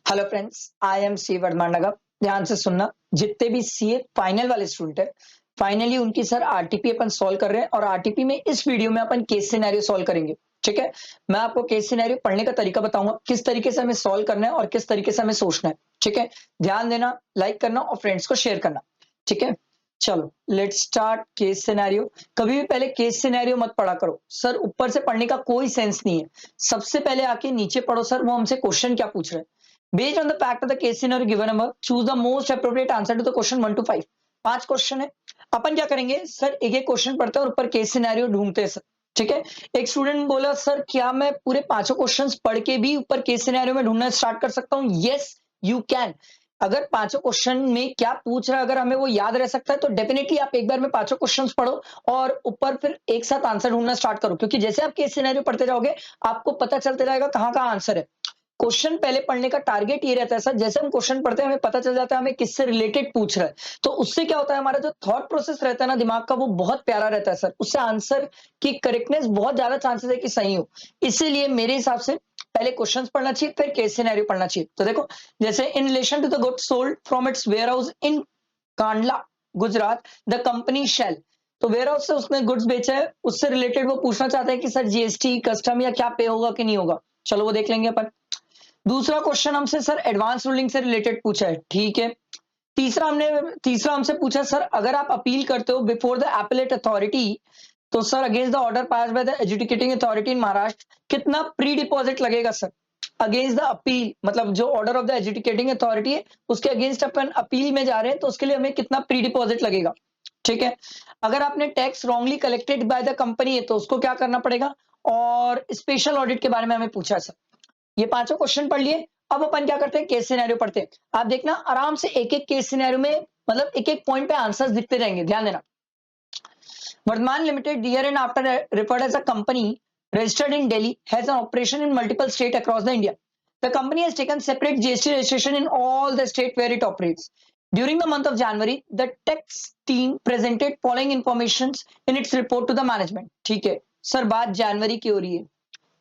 Hello friends, I am C Vardhaman Nagar. ध्यान से सुनना, जितने भी सीए फाइनल वाले स्टूडेंट है, फाइनली उनकी सर आरटीपी अपन सॉल्व कर रहे हैं और आरटीपी में इस वीडियो में अपन केस सिनेरियो सॉल्व करेंगे। ठीक है, मैं आपको केस सिनेरियो पढ़ने का तरीका बताऊंगा, किस तरीके से हमें सॉल्व करना है और किस तरीके से हमें सोचना है। ठीक है, ध्यान देना, लाइक करना और फ्रेंड्स को शेयर करना। ठीक है, चलो लेट्स स्टार्ट केस सिनेरियो। कभी भी पहले केस सिनेरियो मत पढ़ा करो सर, ऊपर से पढ़ने का कोई सेंस नहीं है। सबसे पहले आके नीचे पढ़ो सर, वो हमसे क्वेश्चन क्या पूछ रहे हैं। Based on the fact of the case scenario given above, choose the most appropriate answer to the question 1 to 5। 5 question है। अपन क्या करेंगे सर, एक एक क्वेश्चन पढ़ते हैं और ऊपर केस सिनेरियो ढूंढते हैं सर। ठीक है, एक स्टूडेंट बोला सर क्या मैं पूरे पांचों क्वेश्चंस पढ़ के भी ऊपर केस सिनेरियो में ढूंढना स्टार्ट कर सकता हूं? Yes, you can. अगर पांचों क्वेश्चन में क्या पूछ रहा है अगर हमें वो याद रह सकता है तो डेफिनेटली आप एक बार में पांचों क्वेश्चंस पढ़ो और ऊपर फिर एक साथ आंसर ढूंढना स्टार्ट करो, क्योंकि जैसे आप केस सिनेरियो पढ़ते जाओगे आपको पता चलते जाएगा कहाँ कहाँ आंसर है। क्वेश्चन पहले पढ़ने का टारगेट ये रहता है सर, जैसे हम क्वेश्चन पढ़ते हैं हमें पता चल जाता है हमें किससे रिलेटेड पूछ रहा है, तो उससे क्या होता है हमारा जो थॉट प्रोसेस रहता है ना दिमाग का, वो बहुत प्यारा रहता है सर। उससे आंसर की करेक्टनेस बहुत ज्यादा चांसेस है कि सही हो। इसीलिए मेरे हिसाब से पहले क्वेश्चंस पढ़ना चाहिए फिर केस सिनेरियो पढ़ना चाहिए। तो देखो, जैसे in relation to the goods sold from its warehouse in Kandla Gujarat the company sell. तो वेयर हाउस से उसने गुड्स बेचा है, उससे रिलेटेड वो पूछना चाहते हैं कि सर जीएसटी कस्टम या क्या पे होगा कि नहीं होगा। चलो वो देख लेंगे अपन। दूसरा क्वेश्चन हमसे सर एडवांस रूलिंग से रिलेटेड पूछा है। ठीक है, तीसरा हमसे पूछा सर अगर आप अपील करते हो बिफोर द एपेलेट अथॉरिटी, तो sir against the order pass by the educating authority in Maharashtra कितना प्री डिपॉजिट लगेगा सर। अगेंस्ट द अपील मतलब जो order of the educating authority है उसके अगेंस्ट अपन अपील में जा रहे हैं तो उसके लिए हमें कितना प्री डिपॉजिट लगेगा। ठीक है, अगर आपने tax wrongly collected by the company है तो उसको क्या करना पड़ेगा, और स्पेशल ऑडिट के बारे में हमें पूछा है सर। ये पांचों क्वेश्चन पढ़ लिए। अब अपन क्या करते हैं, केस सिनेरियो पढ़ते हैं। आप देखना आराम से एक एक केस सिनेरियो में मतलब एक एक पॉइंट पे आंसर्स दिखते रहेंगे, ध्यान देना। Vardhaman limited hereinafter referred as a company registered in Delhi has an operation in multiple states across the India. The company has taken separate GST registration in all the state where it operates. During the month of January, the tax team presented following informations in its report to the management. ठीक है sir, बात जनवरी की हो रही है।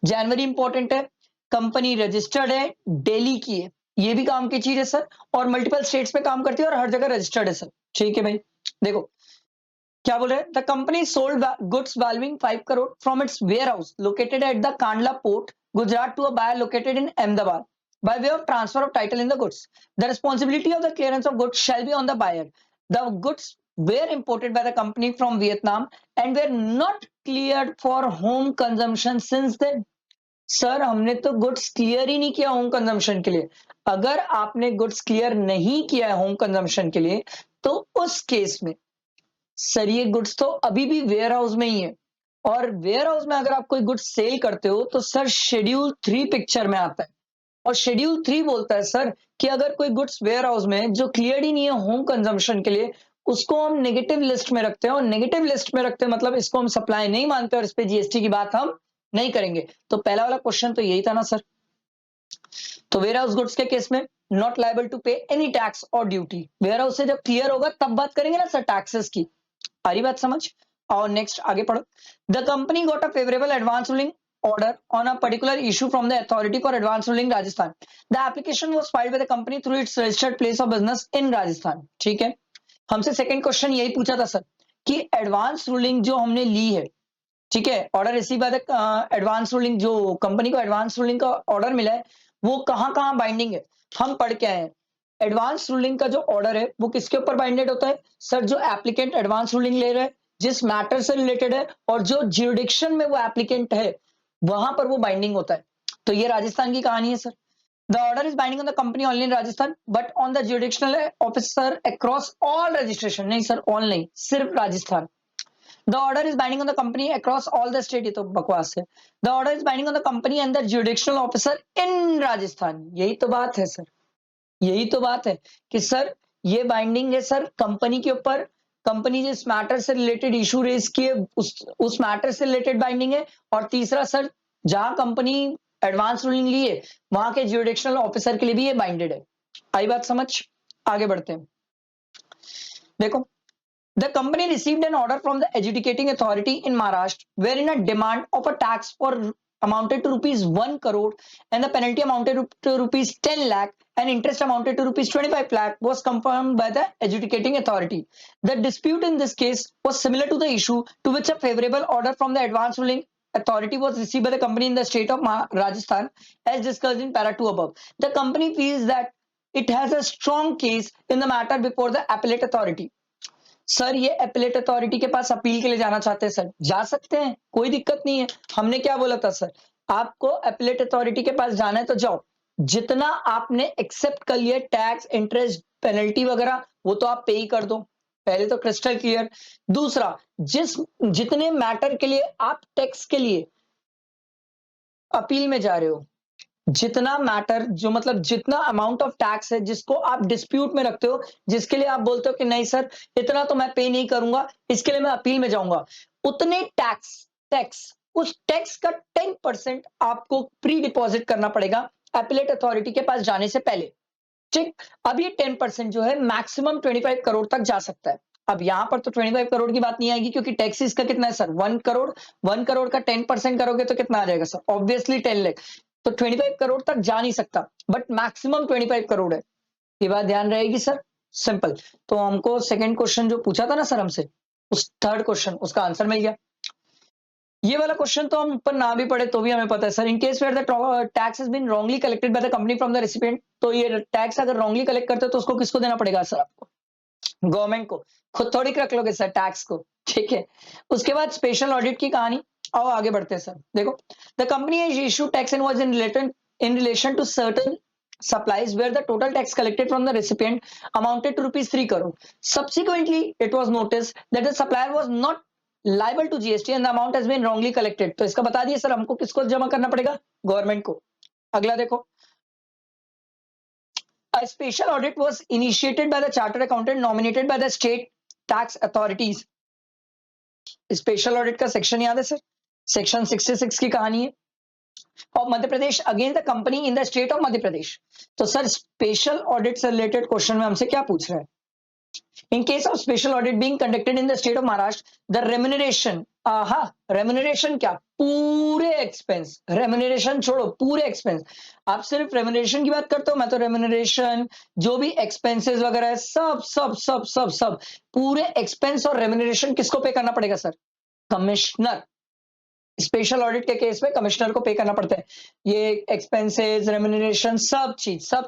जनवरी important है, company registered है, दिल्ली की है, ये भी काम की चीज है सर, और मल्टीपल स्टेट्स में काम करती है और हर जगह रजिस्टर्ड है सर। ठीक है भाई, देखो क्या बोल रहे हैं, the company sold goods valuing 5 crore from its warehouse located at the Kandla port Gujarat to a buyer located in Ahmedabad by way of transfer of title in the goods. The responsibility of the clearance of goods shall be on the buyer. The goods were imported by the company from Vietnam and were not cleared for home consumption since then. Sir हमने तो goods clear ही नहीं किया home consumption के लिए। अगर आपने goods clear नहीं किया है होम कंजम्पशन के लिए तो उस केस में सर ये गुड्स तो अभी भी वेयर हाउस में ही है, और वेयर हाउस में अगर आप कोई गुड्स सेल करते हो तो सर शेड्यूल 3 पिक्चर में आता है। और शेड्यूल 3 बोलता है सर कि अगर कोई गुड्स वेयर हाउस में जो क्लियर ही नहीं है होम कंजम्पशन के लिए, उसको हम नेगेटिव लिस्ट में रखते हैं, और नेगेटिव लिस्ट में रखते हैं मतलब इसको हम सप्लाई नहीं मानते और इस पे जीएसटी की बात हम नहीं करेंगे। तो पहला वाला क्वेश्चन तो यही था ना सर। तो वेयर हाउस गुड्स के केस में नॉट लायबल टू पे एनी टैक्स और ड्यूटी। वेयर हाउस से जब क्लियर होगा तब बात करेंगे ना सर टैक्सेस की। आ रही बात समझ? और नेक्स्ट आगे पढ़ो। The company got a favourable advance ruling order on a particular issue from the authority for advance ruling Rajasthan. The application was filed by the company through its registered place of business in Rajasthan. ठीक है, हमसे second question यही पूछा था sir कि advance ruling जो हमने ली है, ठीक है, order receive by the advance ruling, जो कंपनी को एडवांस रूलिंग का ऑर्डर मिला है वो कहां कहां बाइंडिंग है। हम पढ़ के आए हैं एडवांस रूलिंग का जो ऑर्डर है वो किसके ऊपर बाइंडेड होता है सर, जो एप्लीकेंट एडवांस रूलिंग ले रहा है जिस मैटर से रिलेटेड है और जो ज्यूरिडिक्शन में वो एप्लीकेंट है वहां पर वो बाइंडिंग होता है। तो ये राजस्थान की कहानी है sir. The order is binding on the company only in Rajasthan but on the jurisdictional officer across all registration. नहीं सर, ऑल नहीं, सिर्फ Rajasthan. The order is binding on the company across all the state, ये तो बकवास है। The order is binding on the company and the jurisdictional officer in Rajasthan. यही तो बात है सर, यही तो बात है कि सर ये बाइंडिंग है सर कंपनी के ऊपर। कंपनी जिस मैटर से रिलेटेड इशू रेज किए उस मैटर से रिलेटेड बाइंडिंग है। और तीसरा सर, जहां कंपनी एडवांस रूलिंग ली है वहां के ज्यूडिक्शनल ऑफिसर के लिए भी ये बाइंडेड है। आई बात समझ? आगे बढ़ते हैं। देखो, the company received an order from the adjudicating authority in Maharashtra wherein a demand of a tax for amounted to rupees 1 crore and the penalty amounted to rupees 10 lakh and interest amounted to rupees 25 lakh was confirmed by the adjudicating authority. The dispute in this case was similar to the issue to which a favorable order from the advance ruling authority was received by the company in the state of Rajasthan as discussed in para 2 above. The company feels that it has a strong case in the matter before the appellate authority. Sir ये appellate authority के पास appeal के लिए जाना चाहते हैं sir, जा सकते हैं, कोई दिक्कत नहीं है। हमने क्या बोला था सर, आपको एपीलेट अथॉरिटी के पास जाना है तो जाओ, जितना आपने एक्सेप्ट कर लिया टैक्स इंटरेस्ट पेनल्टी वगैरह वो तो आप पे ही कर दो, पहले तो क्रिस्टल क्लियर। दूसरा, जितने मैटर के लिए आप टैक्स के लिए अपील में जा रहे हो, जितना मैटर जो मतलब जितना अमाउंट ऑफ टैक्स है जिसको आप डिस्प्यूट में रखते हो, जिसके लिए आप बोलते हो कि नहीं सर इतना तो मैं पे नहीं करूंगा, इसके लिए मैं अपील में जाऊंगा, उतने टैक्स उस टैक्स का 10% आपको प्री डिपॉजिट करना पड़ेगा एपीलेट अथॉरिटी के पास जाने से पहले। ठीक, अब ये 10% जो है मैक्सिमम 25 करोड़ तक जा सकता है। अब यहां पर तो 25 करोड़ की बात नहीं आएगी क्योंकि टैक्स इसका कितना है सर, 1 करोड़। 1 करोड़ का 10% करोगे तो कितना आ जाएगा सर, ऑब्वियसली 10 लाख। तो 25 करोड़ तक जा नहीं सकता, बट मैक्सिमम 25 करोड़ है, ये बात ध्यान रहेगी सर। सिंपल। तो हमको सेकंड क्वेश्चन जो पूछा था ना सर हमसे, उस थर्ड क्वेश्चन उसका आंसर मिल गया। ये वाला क्वेश्चन तो हम ऊपर ना भी पढ़े तो भी हमें पता है sir. In case where the tax has been wrongly collected by the company from the recipient, तो ये टैक्स अगर रॉन्गली कलेक्ट करते हो तो उसको किसको देना पड़ेगा सर, आपको गवर्नमेंट को, खुद थोड़ी रख लोगे सर टैक्स को। ठीक है, उसके बाद स्पेशल ऑडिट की कहानी, आओ आगे बढ़ते हैं सर। देखो, the company has issued tax invoice in relation to certain supplies where the total tax collected from the recipient amounted to rupees 3 crore. Subsequently, it was noticed that the supplier was not liable to GST and the amount has been wrongly collected. तो इसका बता दिए sir, हमको किसको जमा करना पड़ेगा, government को। अगला देखो, a special audit was initiated by the chartered accountant nominated by the state tax authorities. Special audit का सेक्शन याद है सर, सेक्शन 66 की कहानी है, और Madhya Pradesh against the company in the state of Madhya Pradesh. तो सर स्पेशल ऑडिट से रिलेटेड क्वेश्चन में हमसे क्या पूछ रहे हैं, in case of special audit being conducted in the state of Maharashtra the remuneration, remuneration क्या, पूरे एक्सपेंस, रेम्यूनरेशन छोड़ो पूरे एक्सपेंस, आप सिर्फ रेम्यूनरेशन की बात करते हो, मैं तो रेम्यूनरेशन जो भी एक्सपेंसेस वगैरह है सब सब सब सब सब पूरे एक्सपेंस और रेम्यूनरेशन किसको पे करना पड़ेगा सर, कमिश्नर। स्पेशल ऑडिट के केस में कमिश्नर को पे करना पड़ता है, ये एक्सपेंसेस रेम्यूनरेशन सब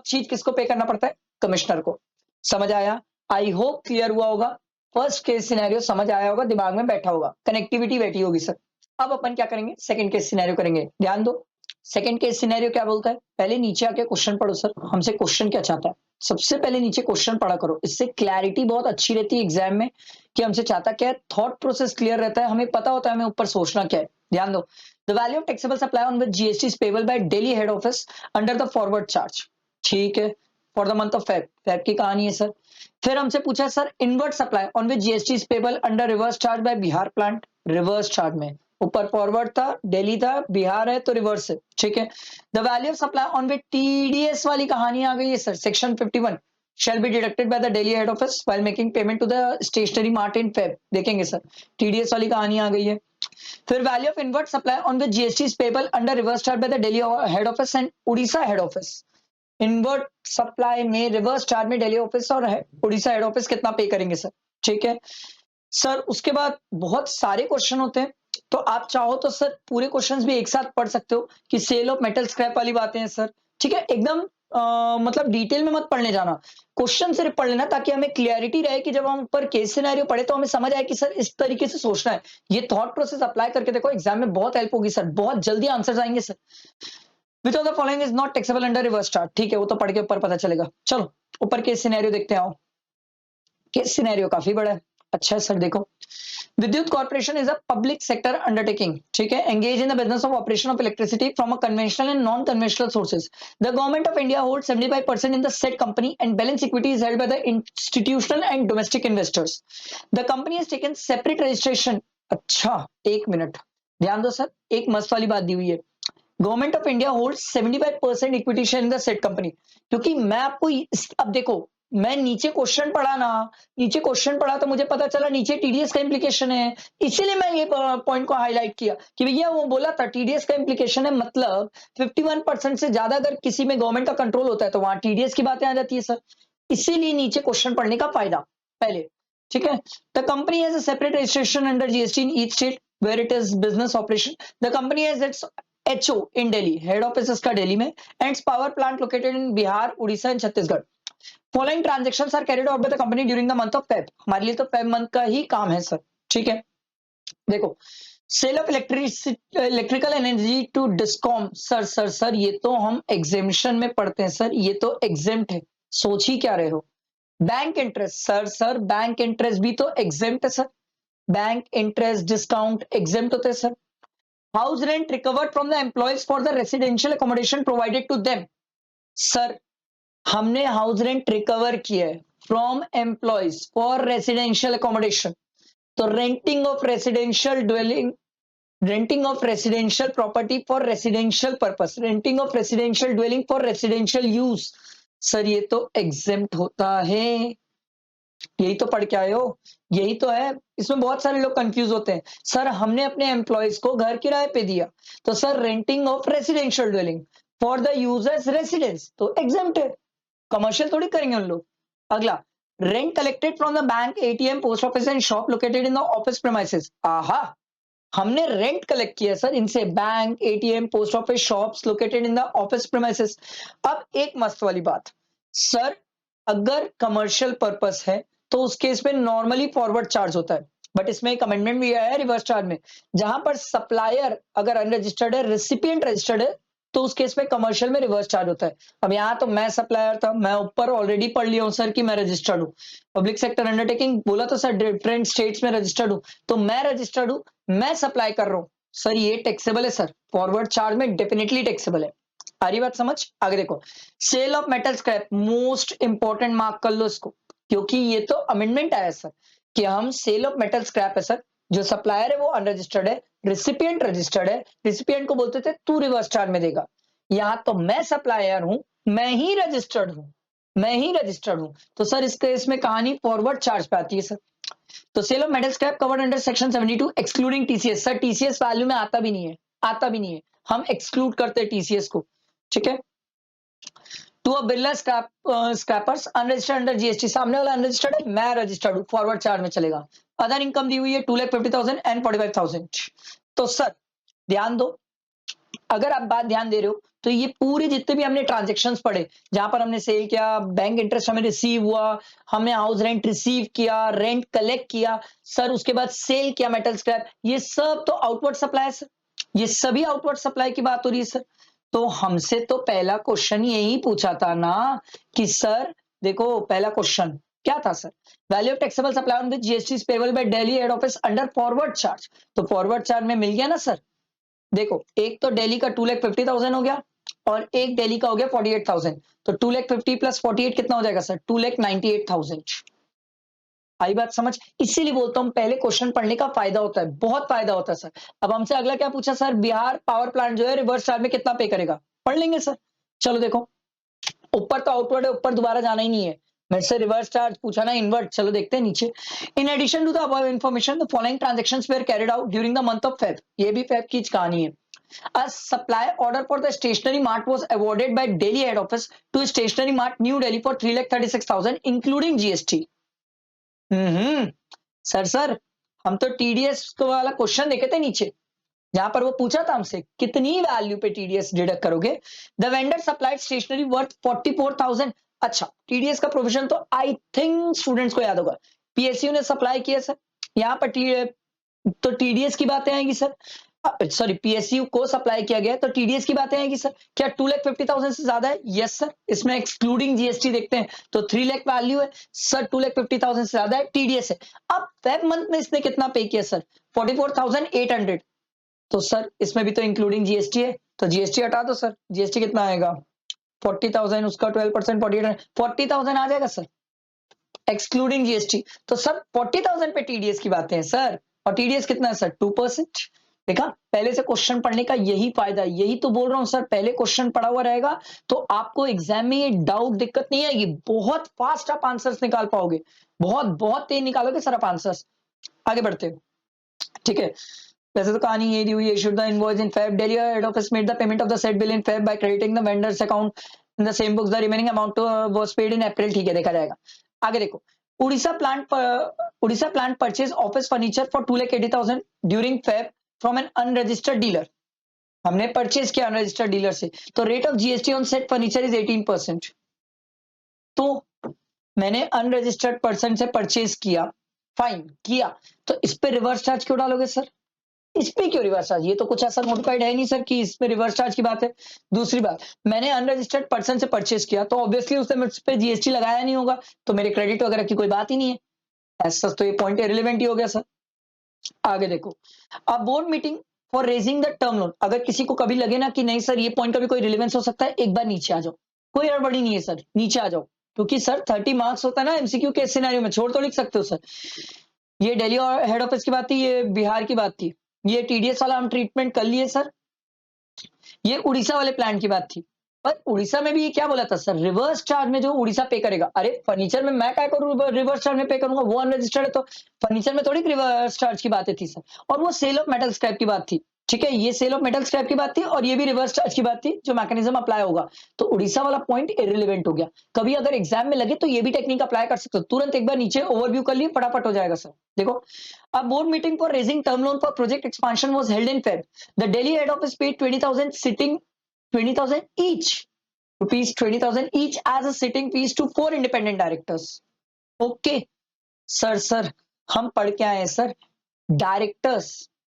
चीज किसको पे करना पड़ता है, कमिश्नर को। समझ आया, आई होप क्लियर हुआ होगा, फर्स्ट केस सिनेरियो समझ आया होगा, दिमाग में बैठा होगा, कनेक्टिविटी बैठी होगी सर। अब अपन क्या करेंगे, सेकंड केस सिनेरियो करेंगे, ध्यान दो। सेकंड केस सिनेरियो क्या बोलता है, पहले नीचे आके क्वेश्चन पढ़ो सर, हमसे क्वेश्चन क्या चाहता है, सबसे पहले नीचे क्वेश्चन पढ़ा करो, इससे क्लैरिटी बहुत अच्छी रहती है एग्जाम में कि हमसे चाहता क्या है, थॉट प्रोसेस क्लियर रहता है, हमें पता होता है हमें ऊपर सोचना क्या है। ध्यान दो, the value of taxable supply on which GST is payable by Delhi head office under the forward charge. ठीक है, for the month of Feb की कहानी है सर। फिर हमसे पूछा sir inward supply on which GST is payable under reverse charge by Bihar plant, reverse charge में ऊपर फॉरवर्ड था, दिल्ली था, बिहार है तो रिवर्स है। ठीक है, the value of supply on which TDS वाली कहानी आ गई है sir, section 51 shall be deducted by the Delhi head office while making payment to the stationery mart in Feb। देखेंगे सर, टीडीएस वाली कहानी आ गई है। फिर value of inward supply on which GST is payable under reverse charge by the Delhi head office and Orissa head office. Inward supply में reverse charge में Delhi office और Orissa head office कितना पे करेंगे सर। ठीक है सर, उसके बाद बहुत सारे क्वेश्चन होते हैं, तो आप चाहो तो सर पूरे क्वेश्चंस भी एक साथ पढ़ सकते हो कि सेल ऑफ मेटल स्क्रैप वाली बातें हैं सर। ठीक है, एकदम मतलब डिटेल में मत पढ़ने जाना, क्वेश्चन सिर्फ पढ़ लेना ताकि हमें क्लियरिटी रहे कि जब हम ऊपर केस सिनेरियो पढ़े तो हमें समझ आए कि सर इस तरीके से सोचना है। ये थॉट प्रोसेस अप्लाई करके देखो, एग्जाम में बहुत हेल्प होगी सर, बहुत जल्दी आंसर आएंगे sir. Which of the following is not taxable under reverse charge. ठीक है, वो तो पढ़ के ऊपर पता चलेगा। चलो ऊपर केस सिनेरियो देखते हैं। केस सिनेरियो काफी बड़ा है, अच्छा है सर। देखो, विद्युत corporation is a public sector undertaking, ठीक है, engage in the business of operation of electricity from a conventional and non conventional sources. The government of India hold 75% in the set company and balance equity is held by the institutional and domestic investors. The company has taken separate registration. अच्छा, एक minute ध्यान दो sir, एक मस्त वाली बात दी हुई है, government of India hold 75% equity share in the set company, क्योंकि मैं आपको अब देखो मैं नीचे क्वेश्चन पढ़ा ना, नीचे क्वेश्चन पढ़ा तो मुझे पता चला नीचे टीडीएस का इम्प्लीकेशन है, इसीलिए मैं ये पॉइंट को हाईलाइट किया कि भैया वो बोला था टीडीएस का इम्प्लीकेशन है, मतलब 51% से ज्यादा अगर किसी में गवर्नमेंट का कंट्रोल होता है तो वहां टीडीएस की बातें आ जाती है सर। इसीलिए नीचे क्वेश्चन पढ़ने का फायदा पहले, ठीक है। The company has a separate registration under GST in each state where it is business operation. The company has its HO in Delhi, head office इसका दिल्ली में, and its power plant located in Bihar, Orissa and Chhattisgarh. Following transactions are carried out by the company during the month of Feb. हमारे लिए तो Feb month का ही काम है sir, ठीक है। देखो, sale of electrical energy to discom. Sir ये तो हम एग्जेम्पशन में पढ़ते हैं सर, ये तो एग्जेम्प्ट है, सोच ही क्या रहे हो। Bank interest, sir bank interest भी तो एग्जेम्प्ट है sir, bank interest discount exempt होते हैं sir. House rent recovered from the employees for the residential accommodation provided to them. Sir हमने हाउस रेंट रिकवर किया है from employees for residential accommodation, तो renting of residential dwelling, renting of residential property for residential purpose, renting of residential dwelling for residential use, sir ये तो exempt होता है। यही तो पढ़ के आए हो, यही तो है। इसमें बहुत सारे लोग कंफ्यूज होते हैं, सर हमने अपने एम्प्लॉयज को घर किराए पे दिया, तो sir renting of residential dwelling for the users residence तो एग्जेम्प्ट है, कमर्शियल थोड़ी करेंगे उन लोग। अगला, rent collected from the bank, ATM, post office and shop located in the office premises. आहा, हमने रेंट कलेक्ट किया सर इनसे, bank, ATM, post office, shops located in the office premises. अब एक मस्त वाली बात, सर अगर कमर्शियल पर्पस है तो उस केस में नॉर्मली फॉरवर्ड चार्ज होता है, बट इसमें एक अमेंडमेंट भी आया है रिवर्स चार्ज में, जहां पर सप्लायर अगर अनरजिस्टर्ड है, रेसिपिएंट रजिस्टर्ड है, तो उस केस में कमर्शियल में रिवर्स चार्ज होता है। अब यहाँ तो मैं सप्लायर था, मैं ऊपर ऑलरेडी पढ़ लिया हूँ सर कि मैं रजिस्टर्ड हूँ, पब्लिक सेक्टर अंडरटेकिंग बोला तो सर डिफरेंट स्टेट्स में रजिस्टर्ड हूँ, तो मैं रजिस्टर्ड हूँ, मैं सप्लाई कर रहा हूँ सर, ये टैक्सेबल है सर, फॉरवर्ड चार्ज में डेफिनेटली टैक्सेबल है। आ रही बात समझ? आगे देखो, sale of metal scrap, most important mark कर लो इसको, क्योंकि ये तो अमेंडमेंट आया सर कि हम सेल ऑफ मेटल स्क्रैप है सर, जो सप्लायर है वो अनरजिस्टर्ड है, रिसिपिएंट रजिस्टर्ड है, रिसिपिएंट को बोलते थे तू रिवर्स चार्ज में देगा, यहां तो मैं सप्लायर हूं, मैं ही रजिस्टर्ड हूं, मैं ही रजिस्टर्ड हूं, तो सर इस केस में कहानी फॉरवर्ड चार्ज पे आती है सर। तो sale of metal scrap covered under section 72 excluding TCS. Sir TCS value में आता भी नहीं है, आता भी नहीं है, हम एक्सक्लूड करते हैं टीसीएस को, ठीक है। To a Birla scrapers unregistered under GST, सामने वाला अनरजिस्टर्ड है, मैं रजिस्टर्ड हूं, फॉरवर्ड चार्ज में चलेगा। अदर इनकम दी हुई है 2,50,000 एंड 45,000। तो सर ध्यान दो, अगर आप बात ध्यान दे रहे हो तो ये पूरे जितने भी हमने ट्रांजेक्शन्स पढ़े, जहां पर हमने सेल किया, बैंक इंटरेस्ट हमें रिसीव हुआ, हमने हाउस रेंट रिसीव किया, रेंट कलेक्ट किया सर, उसके बाद सेल किया मेटल स्क्रैप, ये सब तो आउटवर्ड सप्लाई है सर, ये सभी आउटवर्ड सप्लाई की बात हो रही है सर। तो हमसे तो पहला क्वेश्चन यही पूछा था ना कि सर देखो, पहला क्वेश्चन क्या था sir, value of taxable supply on which GST is payable by Delhi head office under forward charge, तो फॉरवर्ड चार्ज में मिल गया ना सर। देखो, एक तो दिल्ली का 2,50,000 हो गया और एक दिल्ली का हो गया 48,000, तो 2,50,000 प्लस 48 कितना हो जाएगा सर, 2,98,000। आई बात समझ? इसीलिए बोलता हूं पहले क्वेश्चन पढ़ने का फायदा होता है, बहुत फायदा होता है सर। अब हमसे अगला क्या पूछा सर, बिहार पावर प्लांट जो है रिवर्स चार्ज में कितना पे करेगा, पढ़ लेंगे सर। चलो देखो, ऊपर तो आउटवर्ड है, ऊपर दोबारा जाना ही नहीं है, मेरे से रिवर्स चार्ज पूछा ना इनवर्ट, चलो देखते हैं नीचे। In addition to the above information the following transactions were carried out during the month of Feb, ये भी फेब की कहानी है। A supply order for the stationery mart was awarded by Delhi head office to Stationery Mart New Delhi for 3,36,000 including GST। Sir हम तो TDS वाला question देखे थे नीचे, जहां पर वो पूछा था हमसे कितनी वैल्यू पे टीडीएस डिडक्ट करोगे। The vendor supplied stationery worth 44,000। अच्छा, टीडीएस का प्रोविजन तो आई थिंक स्टूडेंट्स को याद होगा, पीएसयू ने सप्लाई किया सर, यहाँ पर तो टीडीएस की बातें आएंगी सर, सॉरी पीएसयू को सप्लाई किया गया तो टीडीएस की बातें आएगी सर। क्या 2,50,000 से ज्यादा है? यस सर, इसमें एक्सक्लूडिंग जीएसटी देखते हैं तो 3 लाख वैल्यू है सर, 2,50,000 से ज्यादा है, टीडीएस है। अब फेब मंथ में इसने कितना पे किया सर, 44,800, तो सर इसमें भी तो इंक्लूडिंग जीएसटी है, तो जीएसटी हटा दो सर, जीएसटी कितना आएगा 40,000, उसका 12% 40,000 आ जाएगा सर एक्सक्लूडिंग जीएसटी। तो सर 40,000 पे टीडीएस की बातें हैं सर, और टीडीएस कितना है सर 2%, देखा, पहले से क्वेश्चन पढ़ने का यही फायदा है, यही तो बोल रहा हूँ सर, पहले क्वेश्चन पढ़ा हुआ रहेगा तो आपको एग्जाम में ये डाउट दिक्कत नहीं आएगी, बहुत फास्ट आप आंसर्स निकाल पाओगे, बहुत बहुत तेज निकालोगे सर आप आंसर्स। आगे बढ़ते हैं, ठीक है। वैसे तो कहानी ये दी हुई है, issued the invoice in Feb, Delhi head office made the payment of the said bill in Feb by crediting the vendor's account in the same books, the remaining amount was paid in April, ठीक है, देखा जाएगा। आगे देखो, Orissa plant purchase office furniture for 2,80,000 during Feb from an unregistered dealer, हमने purchase किया unregistered dealer से, तो rate of GST on said furniture is 18%। तो मैंने अनरजिस्टर्ड पर्सन से परचेज किया, फाइन किया, तो इस पे रिवर्स चार्ज क्यों डालोगे सर? इस पे क्यों रिवर्स चार्ज? ये तो कुछ ऐसा नोटिफाइड है नहीं सर कि इस पे रिवर्स चार्ज की बात है। दूसरी बात, मैंने अनरजिस्टर्ड पर्सन से परचेज किया तो ऑब्वियसली उसने मुझ पे जीएसटी लगाया नहीं होगा, तो मेरे क्रेडिट वगैरह की कोई बात ही नहीं है, ऐसा तो ये पॉइंट इररिलेवेंट ही हो गया सर। आगे देखो, अब board meeting for raising the term loan, अगर किसी को कभी लगे ना कि नहीं सर ये पॉइंट का भी कोई रिलेवेंस हो सकता है, एक बार नीचे आ जाओ, कोई गड़बड़ी नहीं है सर, नीचे आ जाओ, क्योंकि सर 30 मार्क्स होता है ना एमसीक्यू के सिनेरियो में, छोड़ तो लिख सकते हो सर। ये दिल्ली और हेड ऑफिस की बात थी, ये बिहार की बात थी, ये टीडीएस वाला हम ट्रीटमेंट कर लिए सर, ये उड़ीसा वाले प्लान की बात थी। पर उड़ीसा में भी ये क्या बोला था सर, रिवर्स चार्ज में जो उड़ीसा पे करेगा, अरे फर्नीचर में मैं क्या करूं रिवर्स चार्ज में पे करूंगा, वो अनरजिस्टर्ड है, तो फर्नीचर में थोड़ी रिवर्स चार्ज की बातें थी सर, और वो सेल ऑफ मेटल स्क्रैप की बात थी, ठीक है, ये सेल ऑफ मेटल स्क्रैप की बात थी और ये भी रिवर्स चार्ज की बात थी, जो मैकेनिज्म अप्लाई होगा, तो उड़ीसा वाला पॉइंट इररिलेवेंट हो गया। कभी अगर एग्जाम में लगे तो ये भी टेक्निक अप्लाई कर सकते हो, तुरंत एक बार नीचे ओवरव्यू कर लिए, फटाफट हो जाएगा सर। देखो, a board meeting for raising term loan for project expansion was held in Feb. The Delhi head office paid 20,000 sitting 20,000 each, rupees 20,000 each as a sitting fees to 4 independent directors. Okay, sir हम पढ़ के आए हैं sir, directors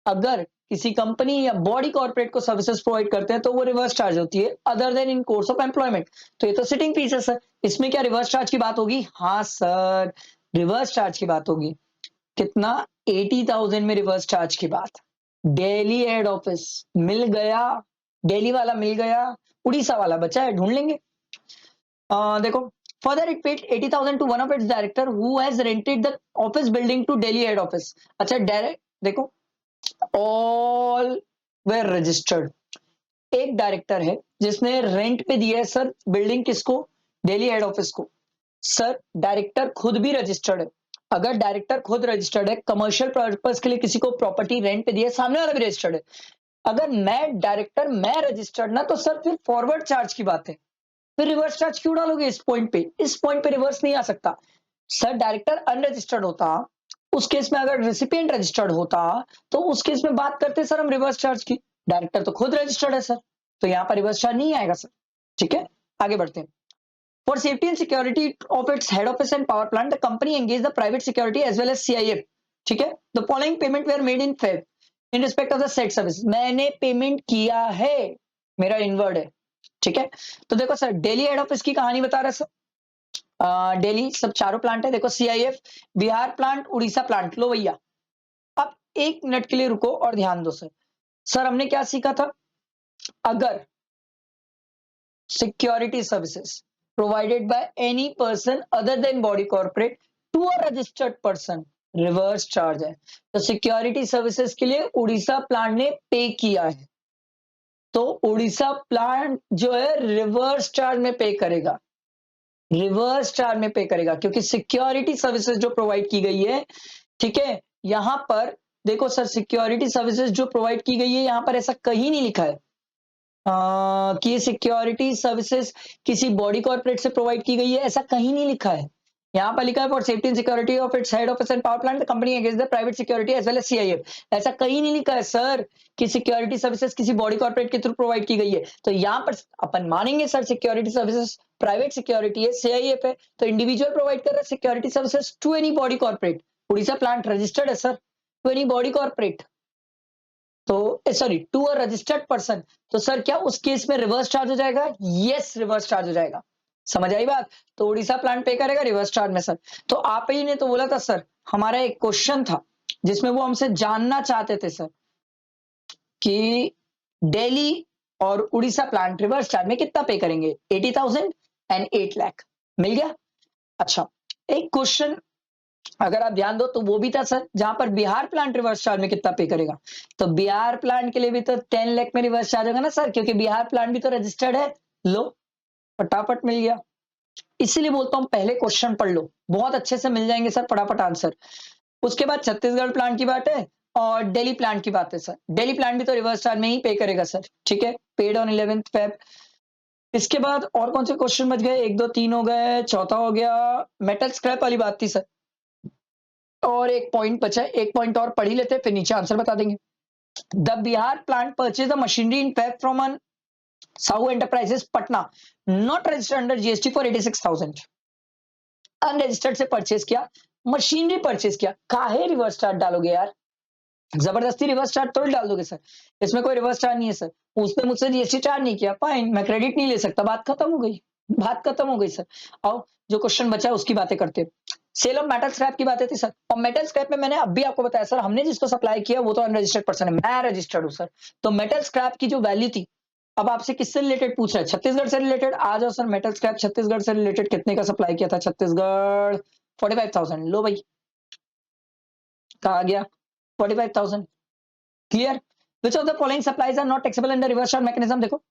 अगर किसी company या body corporate को services provide करते हैं तो वो रिवर्स चार्ज होती है, other then in course of employment, तो ये तो सिटिंग फीस है सर, इसमें क्या रिवर्स चार्ज की बात होगी? हाँ सर, रिवर्स चार्ज की बात होगी। कितना? 80,000 में रिवर्स चार्ज की बात। दिल्ली हेड ऑफिस मिल गया, दिल्ली वाला मिल गया, उड़ीसा वाला बचा है, ढूंढ लेंगे। देखो, further it paid 80,000 to one of its director who has rented the office building to Delhi head office. अच्छा, डायरेक्ट देखो, all were registered, एक डायरेक्टर है जिसने रेंट पे दिया है सर बिल्डिंग, किसको? दिल्ली हेड ऑफिस को। सर डायरेक्टर खुद भी रजिस्टर्ड है, अगर डायरेक्टर खुद रजिस्टर्ड है, कमर्शियल पर्पस के लिए किसी को प्रॉपर्टी रेंट पे दिया है, सामने वाला भी रजिस्टर्ड है, अगर मैं डायरेक्टर मैं रजिस्टर्ड ना, तो सर फिर फॉरवर्ड चार्ज की बात है, फिर रिवर्स चार्ज क्यों डालोगे इस पॉइंट पे? इस पॉइंट पे रिवर्स नहीं आ सकता सर। डायरेक्टर अनरजिस्टर्ड होता, उस केस में अगर रेसिपिएंट रजिस्टर्ड होता तो उस केस में बात करते सर हम रिवर्स चार्ज की, डायरेक्टर तो खुद रजिस्टर्ड है सर, तो यहां पर रिवर्स चार्ज नहीं आएगा सर, ठीक है। आगे बढ़ते हैं। For safety and security of its head office and power plant, the company engaged the private security as well as CIF. ठीक है, the following payment were made in Feb in respect of the said service. मैंने payment किया है, मेरा inward है, ठीक है। तो देखो सर, दिल्ली हेड ऑफिस की कहानी बता रहा है सर, दिल्ली सब चारों प्लांट है, देखो CIF, Bihar plant, Orissa plant, लो भैया। अब एक मिनट के लिए रुको और ध्यान दो सर हमने क्या सीखा था? अगर security services provided by any person other than body corporate to a registered person, reverse charge है, तो सिक्योरिटी सर्विसेज के लिए उड़ीसा प्लांट ने पे किया है, तो उड़ीसा प्लांट जो है रिवर्स चार्ज में पे करेगा, रिवर्स चार्ज में पे करेगा, क्योंकि सिक्योरिटी सर्विसेज जो प्रोवाइड की गई है, ठीक है, यहां पर देखो सर, सिक्योरिटी सर्विसेज जो प्रोवाइड की गई है, यहां पर ऐसा कहीं नहीं लिखा है कि सिक्योरिटी सर्विसेज किसी बॉडी कॉर्पोरेट से प्रोवाइड की गई है, ऐसा कहीं नहीं लिखा है। यहाँ पर लिखा है for safety and security of its head office and power plant the company against the private security as well as CIF, ऐसा कहीं नहीं लिखा है सर कि सिक्योरिटी सर्विसेज किसी बॉडी कॉर्पोरेट के थ्रू प्रोवाइड की गई है। तो यहाँ पर अपन मानेंगे sir security services private security है, सीआईएफ है, तो इंडिविजुअल प्रोवाइड कर रहा है security services to any body corporate, Orissa plant registered है sir to any body corporate, तो sorry to a registered person, तो सर क्या उस केस में रिवर्स चार्ज हो जाएगा? यस, रिवर्स चार्ज हो जाएगा, समझ आई बात? तो उड़ीसा प्लांट पे करेगा रिवर्स चार्ज में सर। तो आप ही ने तो बोला था सर, हमारा एक क्वेश्चन था जिसमें वो हमसे जानना चाहते थे सर कि दिल्ली और उड़ीसा प्लांट रिवर्स चार्ज में कितना पे करेंगे, 80,000 एंड 8 लाख, मिल गया। अच्छा, एक क्वेश्चन अगर आप ध्यान दो तो वो भी था सर, जहां पर बिहार प्लांट रिवर्स चार्ज में कितना पे करेगा, तो बिहार प्लांट के लिए भी तो 10 लाख में रिवर्स चार्ज होगा ना सर, क्योंकि बिहार प्लांट भी तो रजिस्टर्ड है। लो, फटाफट मिल गया। इसीलिए बोलता हूँ पहले क्वेश्चन पढ़ लो, बहुत अच्छे से मिल जाएंगे सर फटाफट आंसर। उसके बाद छत्तीसगढ़ प्लांट की बात है और दिल्ली प्लांट की बात है सर। दिल्ली प्लांट भी तो रिवर्स चार्ज में ही पे करेगा सर, ठीक है, पेड ऑन 11th Feb। इसके बाद और कौन से क्वेश्चन बच गए, 1 2 3 हो गए, चौथा हो गया मेटल स्क्रैप वाली बात थी सर, और एक पॉइंट बचा है, एक पॉइंट और पढ़ ही लेते हैं फिर नीचे आंसर बता देंगे। The Bihar plant purchase the machinery in Feb from an Sahu enterprises Patna not registered under GST for 86,000। Unregistered से परचेज किया, मशीनरी परचेज किया, काहे रिवर्स चार्ज डालोगे यार, जबरदस्ती रिवर्स चार्ज थोड़ी डाल दोगे सर, इसमें कोई रिवर्स चार्ज नहीं है सर। उसने मुझसे जीएसटी चार्ज नहीं किया, फाइन, मैं क्रेडिट नहीं ले सकता, बात खत्म हो गई, बात खत्म हो गई सर। आओ जो क्वेश्चन बचा है उसकी बातें करते हैं। सेल ऑफ मेटल स्क्रैप की बातें थी सर, और मेटल स्क्रैप में मैंने अभी आपको बताया सर, हमने जिसको सप्लाई किया वो तो अनरजिस्टर्ड पर्सन है, मैं रजिस्टर्ड हूँ सर। तो मेटल स्क्रैप की जो वैल्यू थी, अब आपसे किससे रिलेटेड पूछ रहा है, छत्तीसगढ़ से रिलेटेड। आ जाओ सर, मेटल स्क्रैप छत्तीसगढ़ से रिलेटेड कितने का सप्लाई किया था छत्तीसगढ़, 45,000। लो भाई, कहा गया 45,000। Clear. Which of the following supplies are not taxable under reverse charge mechanism, देखो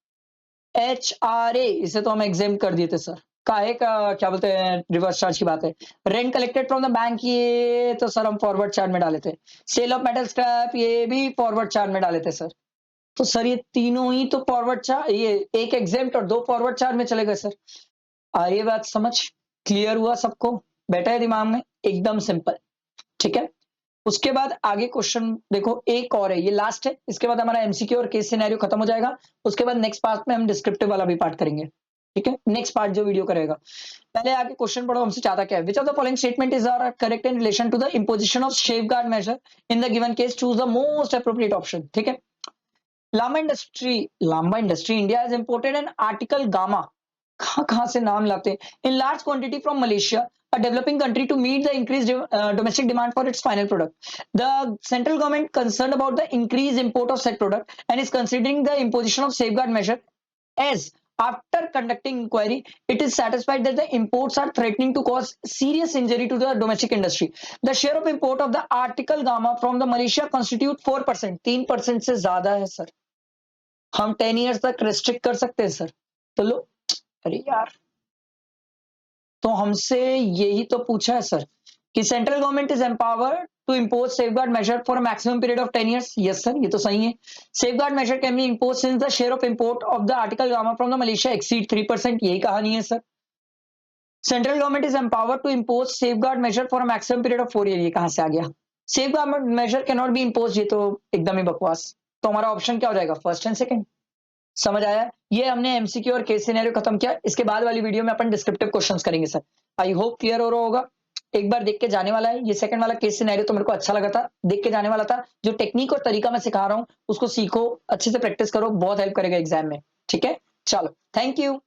HRA, इसे तो हम एग्जाम कर दिए थे सर, काहे का क्या बोलते हैं रिवर्स चार्ज की बात है। Rent collected from the bank, ये तो सर हम फॉरवर्ड चार्ज में डाले थे। सेल ऑफ मेटल स्क्रैप, ये भी फॉरवर्ड चार्ज में डाले थे सर। तो सर ये तीनों ही तो फॉरवर्ड चार्ज, ये एक एग्जाम और 2 फॉरवर्ड चार्ज में चले गए सर। ये बात समझ क्लियर हुआ सबको, बैठा है दिमाग में, एकदम सिंपल, ठीक है। उसके बाद आगे क्वेश्चन देखो, एक और है, ये लास्ट है, इसके बाद हमारा एमसीक्यू और केस सिनेरियो खत्म हो जाएगा। उसके बाद नेक्स्ट पार्ट में हम डिस्क्रिप्टिव वाला भी पार्ट करेंगे, ठीक है, नेक्स्ट पार्ट जो वीडियो करेगा। पहले आगे क्वेश्चन पढ़ो, हमसे चाहता क्या है, which of the following statement is are correct in relation to the imposition of safeguard measure in the given case, choose the most appropriate option, ठीक है। Lamba industry India is imported an article gamma, कहां से नाम लाते हैं, in large quantity from Malaysia, a developing country, to meet the increased domestic demand for its final product. The central government concerned about the increased import of said product and is considering the imposition of safeguard measure, as after conducting inquiry it is satisfied that the imports are threatening to cause serious injury to the domestic industry. The share of import of the article gamma from the Malaysia constitute 4%, 3% से ज्यादा है sir, हम 10 years तक restrict कर सकते हैं sir. तो लो, अरे यार, तो हमसे यही तो पूछा है सर कि central government is empowered to impose safeguard measure for maximum period of 10 years। Yes sir, ये तो सही है। Safeguard measure can be impose since the share of import of the article gamma from the Malaysia exceed 3%, यही कहानी है सर। Central government is empowered to impose safeguard measure for maximum period of 4 years, ये कहां से आ गया। Safeguard measure can not be impose, ये तो एकदम ही बकवास। तो हमारा ऑप्शन क्या हो जाएगा, फर्स्ट एंड सेकंड। समझ आया, ये हमने एमसीक्यू और केस सिनेरियो खत्म किया। इसके बाद वाली वीडियो में अपन डिस्क्रिप्टिव क्वेश्चंस करेंगे सर। आई होप क्लियर हो रहा होगा, एक बार देख के जाने वाला है। ये सेकंड वाला केस सिनेरियो तो मेरे को अच्छा लगा था, देख के जाने वाला था। जो टेक्निक और तरीका मैं सिखा रहा हूँ उसको सीखो, अच्छे से प्रैक्टिस करो, बहुत हेल्प करेगा एग्जाम में, ठीक है। चलो, थैंक यू।